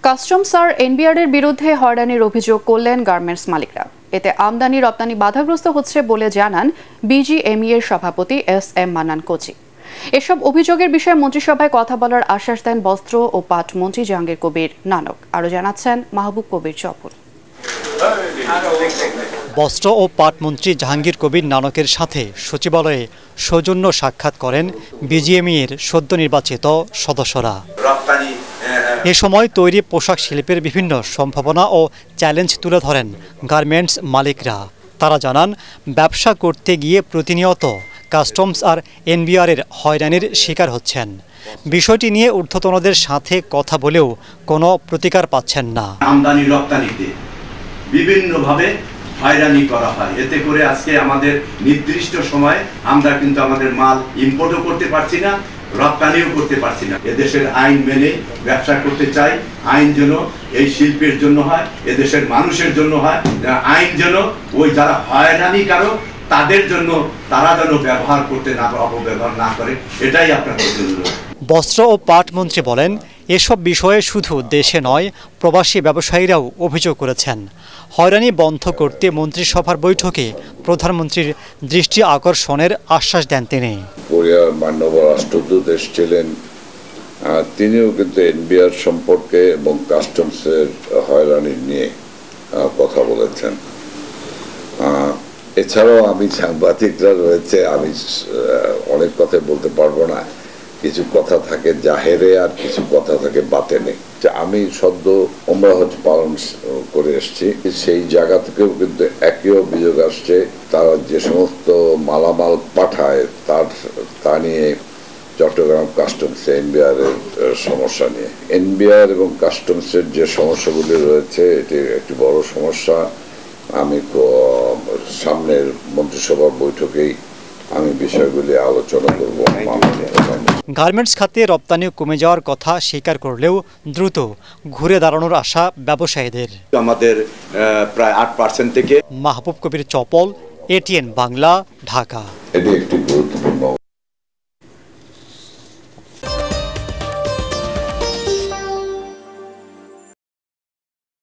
Customs আর এনবিআরের বিরুদ্ধে হয়রানির অভিযোগ করলেন গার্মেন্টস মালিকরা। এতে আমদানি রপ্তানি বাধাগ্রস্ত হচ্ছে বলে জানান বিজিএমইএর সভাপতি এস.এম. মান্নান কোচি। এসব অভিযোগের বিষয়ে মন্ত্রিসভায় কথা বলার আশ্বাস দেন বস্ত্র ও পাট মন্ত্রী জাহাঙ্গীর কবির নানক। আরও জানাচ্ছেন মাহবুব কবির চপল। বস্ত্র ও পাট মন্ত্রী জাহাঙ্গীর কবির নানকের সাথে সচিবালয়ে সৌজন্য সাক্ষাৎ করেন বিজিএমইএর সদ্য নির্বাচিত সদস্যরা। এ সময় তৈরি পোশাক শিল্পের বিভিন্ন সম্ভাবনা ও চ্যালেঞ্জ তুলে ধরেন গার্মেন্টস মালিকরা। তারা জানান, ব্যবসা করতে গিয়ে প্রতিনিয়ত কাস্টমস আর এনবিআরের হয়রানির শিকার হচ্ছেন। বিষয়টি নিয়ে ঊর্ধ্বতনদের সাথে কথা বলেও কোনো প্রতিকার পাচ্ছেন না। আমদানি রপ্তানিতে বিভিন্নভাবে হয়রানি করা হয়, এতে করে আজকে আমাদের নির্দিষ্ট সময়ে আমরা কিন্তু আমাদের মাল ইম্পোর্টও করতে পারছি না, রপ্তানিও করতে পারছি না। এদেশের আইন মেনে ব্যবসা করতে চাই, আইন যেন এই শিল্পের জন্য হয়, এদেশের মানুষের জন্য হয়, আইন যেন ওই যারা হয়রানিকারক তাদের জন্য তারা যেন ব্যবহার করতে না, অপব্যবহার না করে, এটাই আপনাদের জন্য। বস্ত্র ও পাট মন্ত্রী বলেন, এসব বিষয়ে শুধু দেশে নয়, প্রবাসী ব্যবসায়ীরাও অভিযোগ করেছেন। হয়রানি বন্ধ করতে মন্ত্রিসভার বৈঠকে প্রধানমন্ত্রীর দৃষ্টি আকর্ষণের আশ্বাস দেন তিনি। কোরিয়ার মাননীয় রাষ্ট্রদূত এসেছিলেন, তিনিও কিন্তু এনবিআর সম্পর্কে এবং কাস্টমসের হয়রানি নিয়ে কথা বলেছেন। এছাড়াও আমি সাংবাদিকরা রয়েছে, আমি অনেক কথা বলতে পারবো না। কিছু কথা থাকে জাহেরে আর কিছু কথা থাকে বাতেনে। আমি সদ্য ওমরা হজ পালন করে এসেছি, সেই জায়গা থেকেও কিন্তু একই অভিযোগ আসছে। তারা যে সমস্ত মালামাল পাঠায় তা নিয়ে চট্টগ্রাম কাস্টমস এনবিআর এর সমস্যা নিয়ে, এনবিআর এবং কাস্টমসের যে সমস্যাগুলি রয়েছে এটি একটি বড় সমস্যা। আমি সামনের মন্ত্রিসভার বৈঠকেই আমি বিষয়গুলি আলোচনা করব। গার্মেন্টস খাতে রপ্তানি কমে যাওয়ার কথা স্বীকার করলেও দ্রুত ঘুরে দাঁড়ানোর আশা ব্যবসায়ীদের। আমাদের প্রায় 8% থেকে। মাহবুব কবির চপল, এটিএন বাংলা, ঢাকা। এটি একটি গুরুত্বপূর্ণ